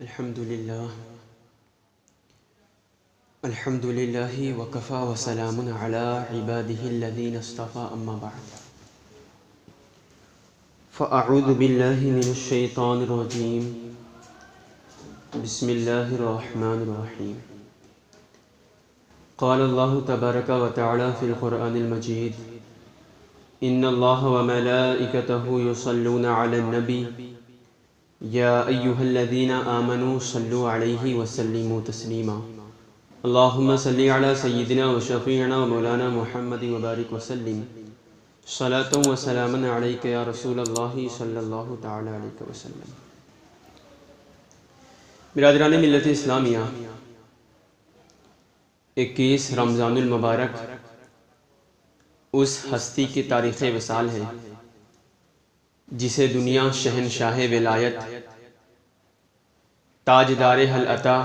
الحمد لله وكفى وسلام على عباده الذين اصطفى أما بعد فأعوذ بالله من الشيطان الرجيم بسم الله الرحمن الرحيم قال الله تبارك وتعالى في القرآن المجيد إن الله وملائكته يصلون على النبي يا أيها الذين آمنوا صلوا عليه وسلموا تسليما اللهم صل على سيدنا وشفيعنا ومولانا محمد وبارك وسلم صلاة وسلاما عليك يا رسول الله صلی اللہ تعالی علیہ وسلم۔ برادران ملت اسلامیہ، 21 رمضان المبارک اس ہستی کی تاریخ وصال ہے جسے دنیا شہنشاہ ولایت، تاجدار حل عطا،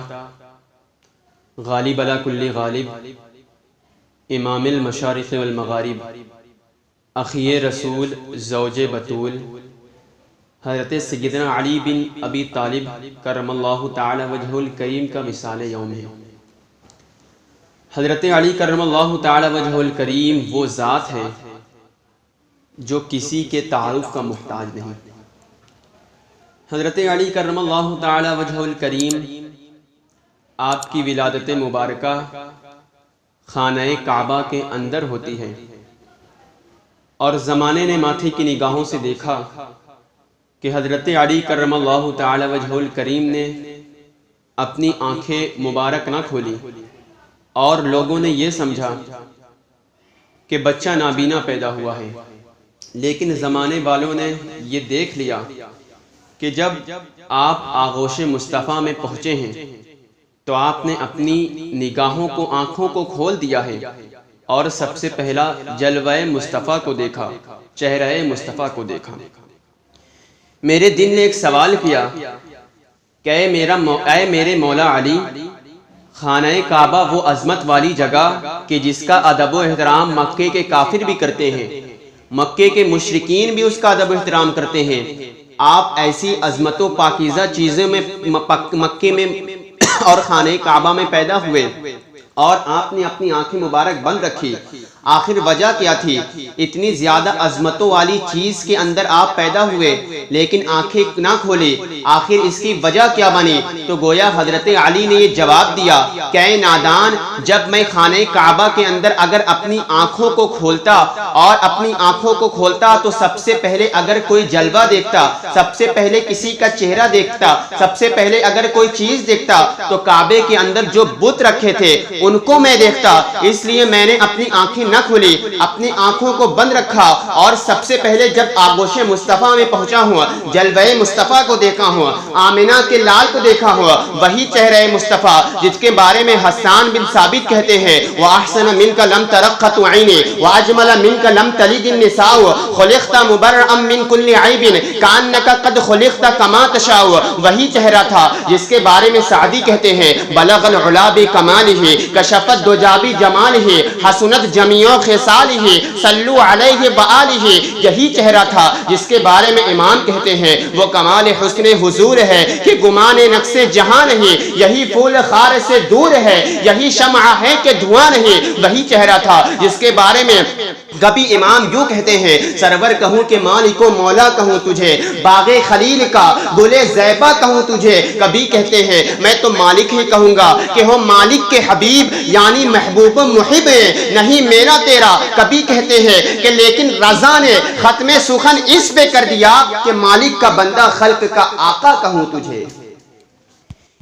غالب علی کل غالب، امام المشارق والمغارب، اخی رسول، زوج بطول، حضرت سیدنا علی بن ابی طالب کرم اللہ تعالی وجہ الکریم کا وصال یوم ہے۔ حضرت علی کرم اللہ تعالی وجہ الکریم وہ ذات ہے جو کسی کے تعارف کا محتاج نہیں۔ حضرت علی کرم اللہ تعالی وجہ الکریم، آپ کی ولادت مبارکہ خانہ کعبہ کے اندر ہوتی ہے، اور زمانے نے ماتھے کی نگاہوں سے دیکھا کہ حضرت علی کرم اللہ تعالی وجہ الکریم نے اپنی آنکھیں مبارک نہ کھولی، اور لوگوں نے یہ سمجھا کہ بچہ نابینا پیدا ہوا ہے۔ لیکن زمانے والوں نے یہ دیکھ لیا کہ جب آپ آغوش مصطفیٰ میں پہنچے ہیں تو آپ نے اپنی نگاہوں کو، آنکھوں کو کھول دیا ہے، اور سب سے پہلا جلوہ مصطفیٰ کو دیکھا، چہرہ مصطفیٰ کو دیکھا۔ میرے دل نے ایک سوال کیا کہ اے میرے مولا علی، خانہ کعبہ وہ عظمت والی جگہ کہ جس کا ادب و احترام مکے کے کافر بھی کرتے ہیں، مکے کے مشرکین بھی اس کا ادب و احترام کرتے ہیں، آپ ایسی عظمت و پاکیزہ چیزوں میں مکے میں اور خانہ کعبہ میں پیدا ہوئے، اور آپ نے اپنی آنکھیں مبارک بند رکھی۔ آخر وجہ کیا تھی؟ اتنی زیادہ عظمتوں والی چیز کے اندر آپ پیدا ہوئے لیکن آنکھیں نہ کھولے، آخر اس کی وجہ کیا بنی؟ تو گویا حضرت علی نے یہ جواب دیا کہ اے نادان، جب میں خانہ کعبہ کے اندر اگر اپنی آنکھوں کو کھولتا اور اپنی آنکھوں کو کھولتا تو سب سے پہلے اگر کوئی جلوہ دیکھتا، سب سے پہلے کسی کا چہرہ دیکھتا، سب سے پہلے اگر کوئی چیز دیکھتا تو کعبے کے اندر جو بت رکھے تھے ان کو میں دیکھتا۔ اس لیے میں نے اپنی آنکھیں نہ کھولی، اپنی آنکھوں کو بند رکھا، اور سب سے پہلے جب آغوش مصطفیٰ میں پہنچا ہوا، جلوہ مصطفیٰ کو دیکھا ہوا، آمنہ کے لال کو دیکھا ہوا، وہی چہرہ مصطفیٰ جس کے بارے میں حسان بن ثابت کہتے ہیں وَأَحْسَنَ مِنْكَ لَمْ تَرَقَّتْ عَيْنِي وَأَجْمَلَ مِنْكَ لَمْ تَلِدِ النِّسَاءُ خُلِقْتَ مُبَرَّأً مِنْ كُلِّ عَيْبٍ كَأَنَّكَ قَدْ خُلِقْتَ كَمَا تَشَاءُ، وہی چہرہ تھا جس کے بارے میں سعدی کہتے ہیں بلغ العلا بکمالہ کشفت دجا بجمالہ حسنت جمیع خصالہ صلو علیہ وآلہ، یہی چہرہ تھا جس کے بارے میں امام کہتے ہیں وہ کمال حسن حضور ہے کہ گمان نقص جہاں نہیں، یہی پھول خار سے دور ہے، یہی شمع ہے کہ دھواں نہیں، وہی چہرہ تھا جس کے بارے میں کبھی امام یوں کہتے ہیں سرور کہوں کہ مالک و مولا کہوں تجھے، باغ خلیل کا گل زیبا کہوں تجھے، کبھی کہتے ہیں میں تو مالک ہی کہوں گا کہ ہو مالک کے حبیب یعنی محبوب و محب نہیں میرا تیرا، کبھی کہتے ہیں کہ لیکن رضا نے ختم سخن اس پہ کر دیا کہ مالک کا بندہ خلق کا آقا کہوں تجھے۔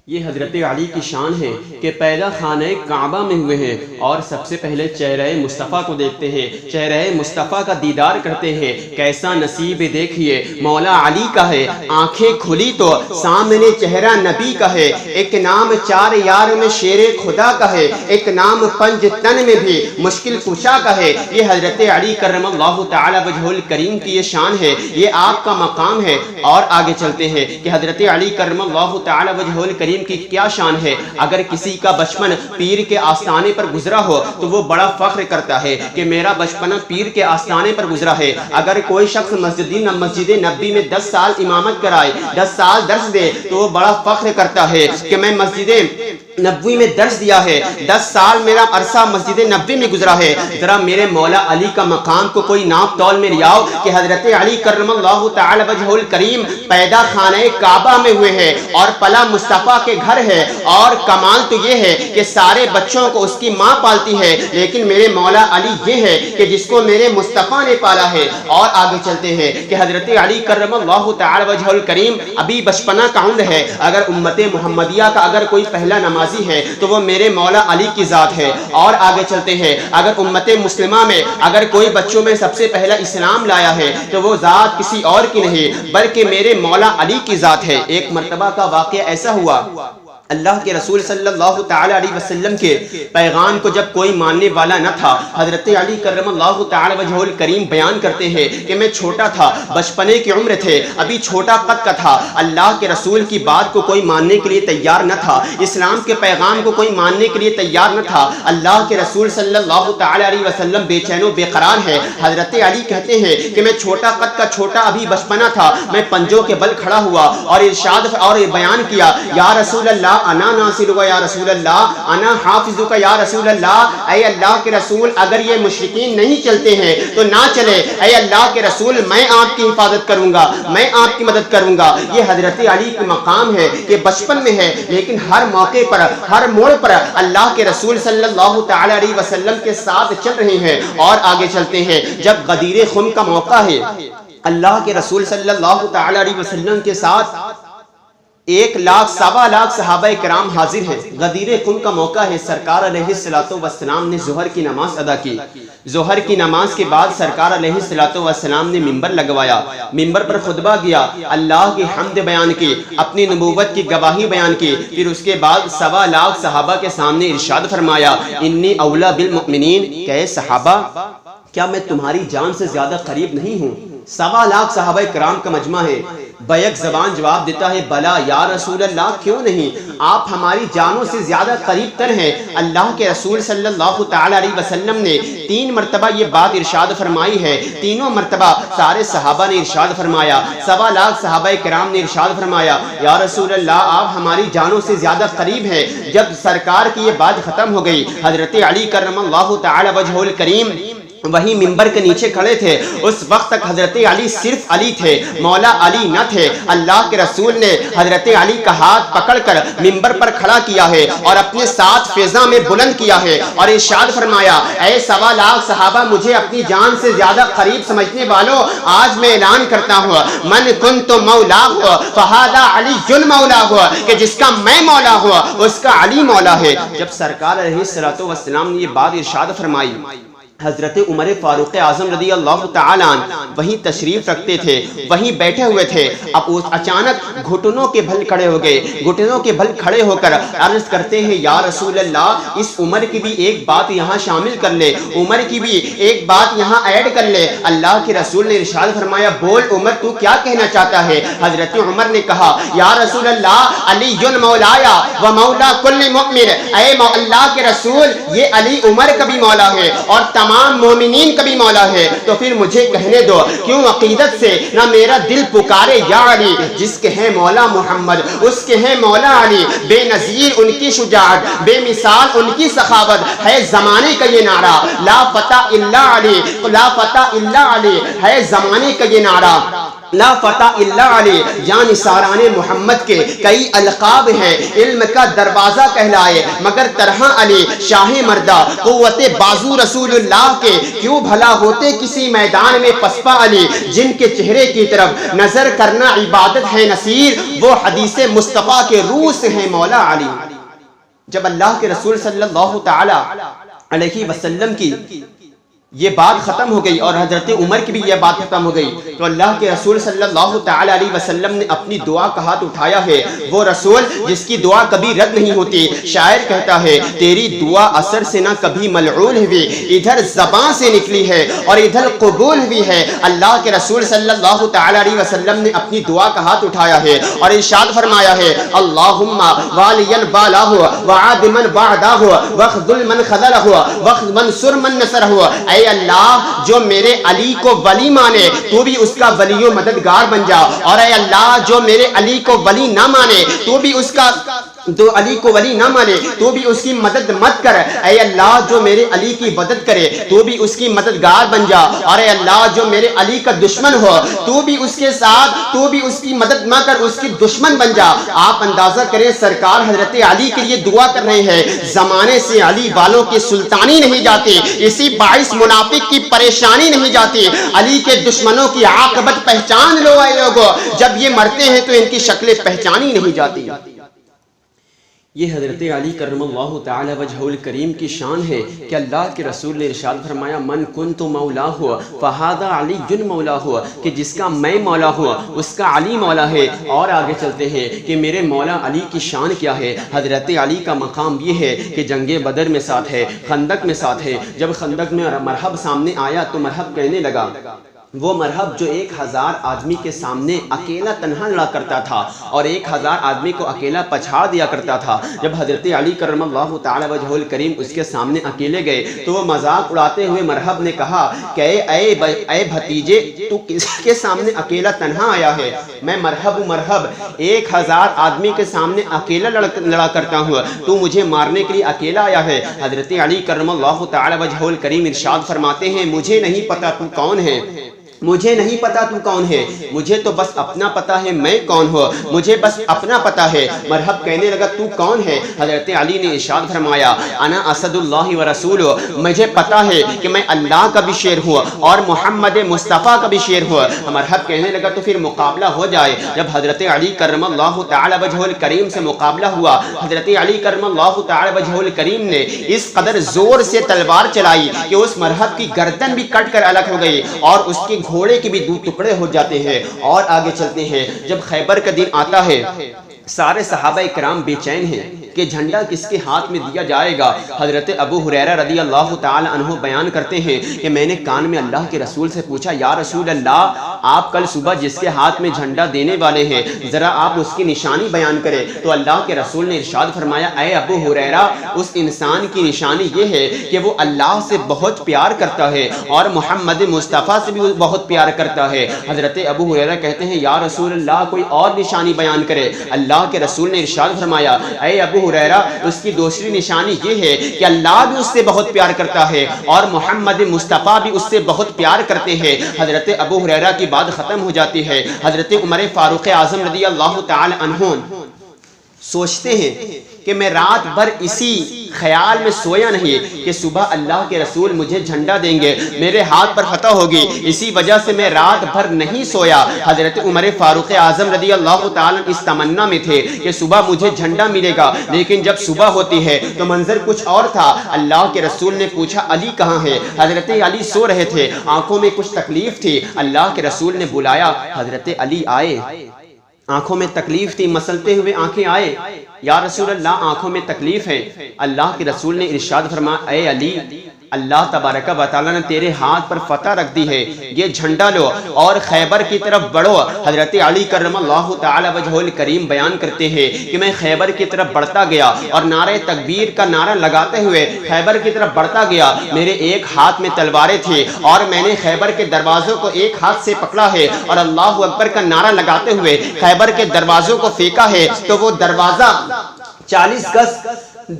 یہ حضرت علی کی شان ہے کہ پیدا خانہ کعبہ میں ہوئے ہیں، اور سب سے پہلے چہرہ مصطفیٰ کو دیکھتے ہیں، چہرہ مصطفیٰ کا دیدار کرتے ہیں۔ کیسا نصیب دیکھیے مولا علی کا ہے، آنکھیں کھلی تو سامنے چہرہ نبی کا ہے، ایک نام چار یار میں شیر خدا کا ہے، ایک نام پنج تن میں بھی مشکل کشا کا ہے۔ یہ حضرت علی کرم اللہ تعالی وجہ الکریم کی یہ شان ہے، یہ آپ کا مقام ہے۔ اور آگے چلتے ہیں کہ حضرت علی کرم اللہ تعالی وجہ الکریم کریم کی کیا شان ہے. اگر کسی کا بچپن پیر کے آستانے پر گزرا ہو تو وہ بڑا فخر کرتا ہے کہ میرا بچپن پیر کے آستانے پر گزرا ہے. اگر کوئی شخص مسجد نبوی میں 10 سال امامت کرائے، 10 سال درس دے، تو وہ بڑا فخر کرتا ہے کہ میں مسجد نبوی میں درس دیا ہے، 10 سال میرا عرصہ مسجد نبوی میں گزرا ہے. ذرا میرے مولا علی کا مقام کو کوئی ناپ تول میں لیاؤ کہ حضرت علی کرم اللہ تعالی وجہ الکریم پیدا خانہ کعبہ میں ہوئے ہیں اور پلا مصطفیٰ کے گھر ہے. اور کمال تو یہ ہے کہ سارے بچوں کو اس کی ماں پالتی ہے، لیکن میرے مولا علی یہ ہے کہ جس کو میرے مصطفیٰ نے پالا ہے. اور آگے چلتے ہیں کہ حضرت علی کرم اللہ تعالی وجہ الکریم ابھی بچپنا کا عمر ہے. اگر امت محمدیہ کا اگر کوئی پہلا نمازی ہے تو وہ میرے مولا علی کی ذات ہے. اور آگے چلتے ہیں، اگر امت مسلمہ میں اگر کوئی بچوں میں سب سے پہلا اسلام لایا ہے تو وہ ذات کسی اور کی نہیں بلکہ میرے مولا علی کی ذات ہے. ایک مرتبہ کا واقعہ ایسا ہوا، اللہ کے رسول صلی اللہ تعالی علیہ وسلم کے پیغام کو جب کوئی ماننے والا نہ تھا، حضرت علی کرم اللہ تعالی وجہ الکریم بیان کرتے ہیں کہ میں چھوٹا تھا، بچپنے کی عمر تھے، ابھی چھوٹا قد کا تھا، اللہ کے رسول کی بات کو کوئی ماننے کے لیے تیار نہ تھا، اسلام کے پیغام کو کوئی ماننے کے لیے تیار نہ تھا. اللہ کے رسول صلی اللہ تعالی علیہ وسلم بے چین و بے قرار ہے. حضرت علی کہتے ہیں کہ میں چھوٹا قد کا چھوٹا ابھی بچپنا تھا، میں پنجوں کے بل کھڑا ہوا اور ارشاد اور بیان کیا، یا رسول اللہ انا ناصرک یا رسول اللہ، انا حافظک یا رسول اللہ. اے اللہ کے رسول اگر یہ مشرکین نہیں چلتے ہیں تو نہ چلے، اے اللہ کے رسول میں آپ کی حفاظت کروں گا، میں آپ کی مدد کروں گا. یہ حضرت علی کا مقام ہے کہ بچپن میں ہے لیکن ہر موقع پر ہر موڑ پر اللہ کے رسول صلی اللہ تعالی علیہ وسلم کے ساتھ چل رہے ہیں. اور آگے چلتے ہیں، جب غدیر خم کا موقع ہے، اللہ کے رسول صلی اللہ تعالی علیہ وسلم کے ساتھ 1 لاکھ سوا لاکھ صحابہ کرام حاضر ہیں. غدیر خم کا موقع ہے، سرکار علیہ السلام نے ظہر کی نماز ادا کی. ظہر کی نماز کے بعد سرکار علیہ السلام نے منبر لگوایا، منبر پر خطبہ کیا، اللہ کی حمد بیان کی، اپنی نبوت کی گواہی بیان کی. پھر اس کے بعد سوا لاکھ صحابہ کے سامنے ارشاد فرمایا، انی اولا بالمؤمنین، کہ صحابہ کیا میں تمہاری جان سے زیادہ قریب نہیں ہوں؟ سوا لاکھ صحابہ کرام کا مجمع ہے. بیک زبان جواب دیتا ہے، بلا یا رسول اللہ، کیوں نہیں، آپ ہماری جانوں سے زیادہ قریب تر ہیں. اللہ کے رسول صلی اللہ تعالی علیہ وسلم نے 3 مرتبہ یہ بات ارشاد فرمائی ہے. تینوں مرتبہ سارے صحابہ نے ارشاد فرمایا، سوا لاکھ صحابہ کرام نے ارشاد فرمایا، یا رسول اللہ آپ ہماری جانوں سے زیادہ قریب ہیں. جب سرکار کی یہ بات ختم ہو گئی، حضرت علی کرم اللہ تعالی وجہ الکریم وہی منبر کے نیچے کھڑے تھے. اس وقت تک حضرت علی صرف علی تھے، مولا علی نہ تھے. اللہ کے رسول نے حضرت علی کا ہاتھ پکڑ کر منبر پر کھڑا کیا ہے اور اپنے ساتھ فضا میں بلند کیا ہے اور ارشاد فرمایا، اے سوا لاکھ صحابہ مجھے اپنی جان سے زیادہ قریب سمجھنے والوں، آج میں اعلان کرتا ہوں، من کنت مولا فہذا علی مولا ہوا، کہ جس کا میں مولا ہوا اس کا علی مولا ہے. جب سرکار علیہ السلام نے یہ بات ارشاد فرمائی، حضرت عمر فاروق اعظم رضی اللہ تعالی عنہ وہیں تشریف رکھتے تھے، وہیں بیٹھے ہوئے تھے. اب اچانک گھٹنوں کے بھل کھڑے ہو گئے، گھٹنوں کے بھل کھڑے ہو کر عرض کرتے ہیں، یا رسول اللہ اس عمر کی بھی ایک بات یہاں شامل کر لے، عمر کی بھی ایک بات یہاں ایڈ کر لے. اللہ کے رسول نے ارشاد فرمایا، بول عمر تو کیا کہنا چاہتا ہے؟ حضرت عمر نے کہا، یا رسول اللہ علی مولایا و مولا کل مؤمن، اے اللہ کے رسول یہ علی عمر کا بھی مولا ہے اور تمام مومنین کا بھی مولا ہے. تو پھر مجھے کہنے دو، کیوں عقیدت سے نہ میرا دل پکارے یا علی، جس کے ہیں مولا محمد اس کے ہیں مولا علی. بے نظیر ان کی شجاعت، بے مثال ان کی سخاوت ہے زمانے کا یہ نعرہ، لا فتح الا علی، لا فتح الا علی ہے زمانے کا یہ نعرہ، لا فتح الا علی. یعنی ساران محمد کے کئی القاب ہیں، علم کا دروازہ کہلائے مگر طرح علی، شاہ مردہ قوت بازو رسول اللہ کے، کیوں بھلا ہوتے کسی میدان میں پسپا علی. جن کے چہرے کی طرف نظر کرنا عبادت ہے نصیر، وہ حدیث مصطفیٰ کے روح سے ہیں مولا علی. جب اللہ کے رسول صلی اللہ تعالی علیہ وسلم کی یہ بات ختم ہو گئی اور حضرت عمر کی بھی یہ بات ختم ہو گئی تو اللہ کے رسول صلی اللہ تعالی علیہ وسلم نے اپنی دعا کا ہاتھ اٹھایا ہے، وہ رسول جس کی دعا کبھی رد نہیں ہوتی۔ شاعر کہتا ہے تیری دعا اثر سے نہ کبھی ملعون ہوئی، ادھر زبان سے نکلی ہے اور ادھر قبول ہوئی ہے۔ اللہ کے رسول صلی اللہ تعالی علیہ وسلم نے اپنی دعا کا ہاتھ اٹھایا ہے اور ارشاد فرمایا ہے اللہم والیا بالاہ وعاد من بعداہ واخذل من خذلہ وانصر من نصرہ، اے اللہ جو میرے علی کو ولی مانے تو بھی اس کا ولی و مددگار بن جا، اور اے اللہ جو میرے علی کو ولی نہ مانے تو بھی اس کا علی کو ولی نہ مانے تو بھی اس کی مدد مت کر، اے اللہ جو میرے علی کی مدد کرے تو بھی اس کی مددگار بن جا، اور اے اللہ جو میرے علی کا دشمن ہو تو بھی اس کے ساتھ تو بھی اس کی مدد نہ کر، اس کی دشمن بن جا۔ آپ اندازہ کریں سرکار حضرت علی کے لیے دعا کر رہے ہیں، زمانے سے علی والوں کی سلطانی نہیں جاتی، اسی باعث منافق کی پریشانی نہیں جاتی۔ علی کے دشمنوں کی عاقبت پہچان لو اے لوگو، جب یہ مرتے ہیں تو ان کی شکلیں پہچانی نہیں جاتی۔ یہ حضرت علی کرم اللہ تعالی وجہ الکریم کی شان ہے کہ اللہ کے رسول نے ارشاد فرمایا من کنت مولا ہوا فہذا علی جن مولا ہوا، کہ جس کا میں مولا ہوا اس کا علی مولا ہے۔ اور آگے چلتے ہیں کہ میرے مولا علی کی شان کیا ہے۔ حضرت علی کا مقام یہ ہے کہ جنگ بدر میں ساتھ ہے، خندق میں ساتھ ہے۔ جب خندق میں مرحب سامنے آیا تو مرحب کہنے لگا، وہ مرحب جو 1000 آدمی کے سامنے اکیلا تنہا لڑا کرتا تھا اور 1000 آدمی کو اکیلا پچھاڑ دیا کرتا تھا، جب حضرت علی کرم اللہ تعالی وجہ الکریم اس کے سامنے اکیلے گئے تو وہ مذاق اڑاتے ہوئے مرحب نے کہا کہ اے بھتیجے تو کس کے سامنے اکیلا تنہا آیا ہے؟ میں مرحب 1000 آدمی کے سامنے اکیلا لڑا کرتا ہوں، تو مجھے مارنے کے لیے اکیلا آیا ہے۔ حضرت علی کرم اللہ تعالی وجہ الکریم ارشاد فرماتے ہیں مجھے نہیں پتا تو کون ہے، مجھے نہیں پتا تو کون ہے، مجھے تو بس اپنا پتا ہے میں کون ہوں، مجھے بس اپنا پتا ہے۔ مرحب کہنے لگا تو کون ہے؟ حضرت علی نے ارشاد فرمایا انا اسد اللہ و رسولہ، مجھے پتا ہے کہ میں اللہ کا بھی شیر ہوں اور محمد مصطفیٰ کا بھی شیر ہوں۔ مرحب کہنے لگا تو پھر مقابلہ ہو جائے۔ جب حضرت علی کرم اللہ تعالی وجہ الکریم سے مقابلہ ہوا، حضرت علی کرم اللہ تعالی وجہ الکریم نے اس قدر زور سے تلوار چلائی کہ اس مرحب کی گردن بھی کٹ کر الگ ہو گئی اور اس کی گھوڑے کے بھی 2 ٹکڑے ہو جاتے ہیں۔ اور آگے چلتے ہیں، جب خیبر کا دن آتا ہے سارے صحابہ کرام بے چین ہیں کہ جھنڈا کس کے ہاتھ میں دیا جائے گا۔ حضرت ابو ہریرہ رضی اللہ تعالی عنہ بیان کرتے ہیں کہ میں نے کان میں اللہ کے رسول سے پوچھا یا رسول اللہ آپ کل صبح جس کے ہاتھ میں جھنڈا دینے والے ہیں ذرا آپ اس کی نشانی بیان کریں، تو اللہ کے رسول نے ارشاد فرمایا اے ابو ہریرہ اس انسان کی نشانی یہ ہے کہ وہ اللہ سے بہت پیار کرتا ہے اور محمد مصطفیٰ سے بھی بہت پیار کرتا ہے۔ حضرت ابو ہریرہ کہتے ہیں یا رسول اللہ کوئی اور نشانی بیان کرے۔ اللہ کے رسول نے ارشاد فرمایا اے ابو ہریرہ اس کی دوسری نشانی یہ ہے کہ اللہ بھی اس سے بہت پیار کرتا ہے اور محمد مصطفیٰ بھی اس سے بہت پیار کرتے ہیں۔ حضرت ابو ہریرہ کی بات ختم ہو جاتی ہے۔ حضرت عمر فاروق اعظم رضی اللہ تعالی عنہ سوچتے ہیں کہ میں رات بھر اسی خیال میں سویا نہیں کہ صبح اللہ کے رسول مجھے جھنڈا دیں گے، میرے ہاتھ پر فتح ہوگی، اسی وجہ سے میں رات بھر نہیں سویا۔ حضرت عمر فاروق اعظم رضی اللہ تعالیٰ اس تمنا میں تھے کہ صبح مجھے جھنڈا ملے گا، لیکن جب صبح ہوتی ہے تو منظر کچھ اور تھا۔ اللہ کے رسول نے پوچھا علی کہاں ہے؟ حضرت علی سو رہے تھے، آنکھوں میں کچھ تکلیف تھی۔ اللہ کے رسول نے بلایا، حضرت علی آئے، آنکھوں میں تکلیف تھی، مسلتے ہوئے آنکھیں آئے، یا رسول اللہ آنکھوں میں تکلیف ہے۔ اللہ کے رسول نے ارشاد فرمایا اے علی اللہ تبارک و تعالیٰ نے تیرے ہاتھ پر فتح رکھ دی ہے، یہ جھنڈا لو اور خیبر کی طرف بڑھو۔ حضرت علی کرم اللہ تعالی وجہ الکریم بیان کرتے ہیں کہ میں خیبر کی طرف بڑھتا گیا اور نعرہ تکبیر کا نعرہ لگاتے ہوئے خیبر کی طرف بڑھتا گیا۔ میرے ایک ہاتھ میں تلواریں تھی اور میں نے خیبر کے دروازوں کو ایک ہاتھ سے پکڑا ہے اور اللہ اکبر کا نعرہ لگاتے ہوئے خیبر کے دروازوں کو پھینکا ہے تو وہ دروازہ 40 گز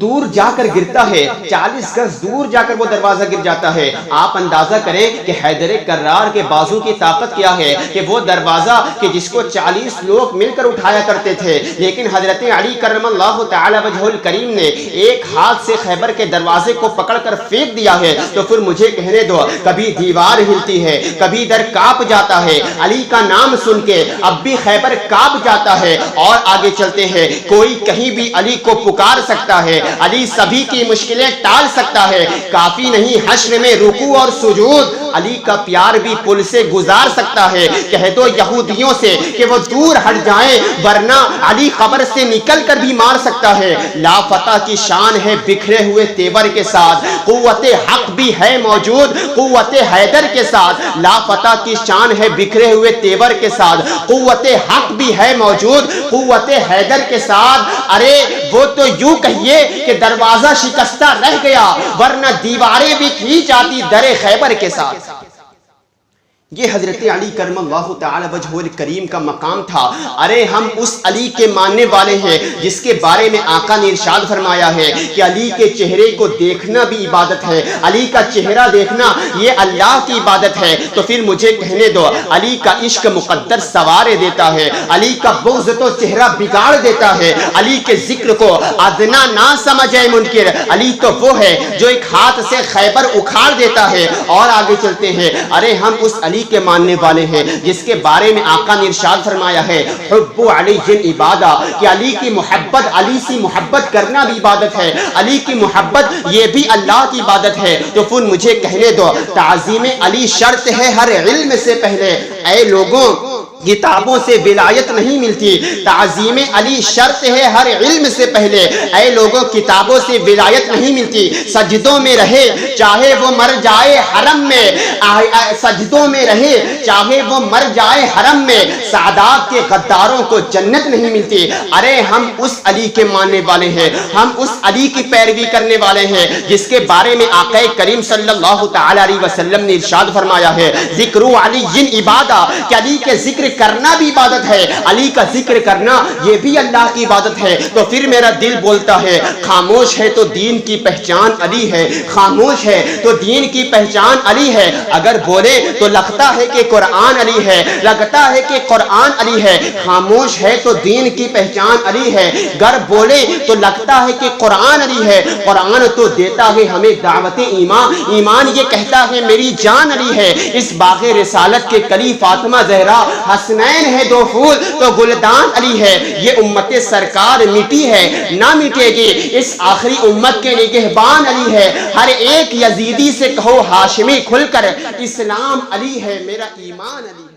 دور جا کر گرتا ہے، 40 گز دور جا کر وہ دروازہ گر جاتا ہے۔ آپ اندازہ کریں کہ حیدر کرار کے بازو کی طاقت کیا ہے کہ وہ دروازہ کہ جس کو 40 لوگ مل کر اٹھایا کرتے تھے، لیکن حضرت علی کرم اللہ تعالی وجہ الکریم نے ایک ہاتھ سے خیبر کے دروازے کو پکڑ کر پھینک دیا ہے۔ تو پھر مجھے کہنے دو، کبھی دیوار ہلتی ہے، کبھی در کانپ جاتا ہے، علی کا نام سن کے اب بھی خیبر کانپ جاتا ہے۔ اور آگے چلتے ہیں، کوئی کہیں بھی علی کو پکار سکتا ہے ہے، علی سبھی کی مشکلیں ٹال سکتا ہے، کافی نہیں حشر میں رکوع اور سجود، علی کا پیار بھی پل سے گزار سکتا ہے۔ کہہ دو یہودیوں سے کہ وہ دور ہٹ جائیں، ورنہ علی قبر سے نکل کر بھی مار سکتا ہے۔ لافتہ کی شان ہے بکھرے ہوئے تیور کے ساتھ، قوت حق بھی ہے موجود قوت حیدر کے ساتھ۔ لافتہ کی شان ہے بکھرے ہوئے تیور کے ساتھ، قوت حق بھی ہے موجود قوت حیدر کے ساتھ۔ ارے وہ تو یوں کہیے کہ دروازہ شکستہ رہ گیا، ورنہ دیواریں بھی کھینچ آتی در خیبر کے ساتھ۔ یہ حضرت علی کرم اللہ تعالی وجہ الکریم کا مقام تھا۔ ارے ہم اس علی کے ماننے والے ہیں جس کے بارے میں آقا نے ارشاد فرمایا ہے کہ علی کے چہرے کو دیکھنا بھی عبادت ہے، علی کا چہرہ دیکھنا یہ اللہ کی عبادت ہے۔ تو پھر مجھے کہنے دو، علی کا عشق مقدر سوارے دیتا ہے، علی کا بغض تو چہرہ بگاڑ دیتا ہے، علی کے ذکر کو ادنا نہ سمجھے منکر، علی تو وہ ہے جو ایک ہاتھ سے خیبر اکھاڑ دیتا ہے۔ اور آگے چلتے ہیں، ارے ہم اس علی کے ماننے والے ہیں جس کے بارے میں آقا نے ارشاد فرمایا ہے حب علی عبادہ، کہ علی کی محبت، علی سے محبت کرنا بھی عبادت ہے، علی کی محبت یہ بھی اللہ کی عبادت ہے۔ تو پھر مجھے کہنے دو، تعظیم علی شرط ہے ہر علم سے پہلے۔ اے لوگوں، کتابوں سے ولایت نہیں ملتی، تعظیم علی شرط ہے ہر علم سے پہلے۔ اے لوگوں، کتابوں سے ولایت نہیں ملتی، سجدوں میں رہے چاہے وہ مر جائے حرم میں، سجدوں میں رہے چاہے وہ مر جائے حرم میں، سعادات کے غداروں کو جنت نہیں ملتی۔ ارے ہم اس علی کے ماننے والے ہیں، ہم اس علی کی پیروی کرنے والے ہیں جس کے بارے میں آقا کریم صلی اللہ تعالی علیہ وسلم نے ارشاد فرمایا ہے ذکر علی عبادہ، کہ علی کے ذکر کرنا بھی عبادت ہے، علی کا ذکر کرنا یہ بھی اللہ کی عبادت ہے۔ تو پھر میرا دل بولتا ہے خاموش ہے تو دین کی پہچان علی ہے، خاموش ہے تو دین کی پہچان علی ہے۔ اگر بولے تو لگتا ہے کہ قرآن علی ہے، لگتا ہے کہ قرآن علی ہے، خاموش ہے تو دین کی پہچان علی ہے۔ گر بولے تو لگتا ہے کہ قرآن علی ہے، قرآن تو دیتا ہے ہمیں دعوت ایمان، ایمان یہ کہتا ہے میری جان علی ہے۔ اس باغ رسالت کے کلی فاطمہ زہرا، حسنین ہے دو پھول تو گلدان علی ہے۔ یہ امت سرکار مٹی ہے نہ مٹے گی، اس آخری امت کے نگہبان علی ہے۔ ہر ایک یزیدی سے کہو ہاشمی کھل کر، اسلام علی ہے میرا ایمان علی ہے۔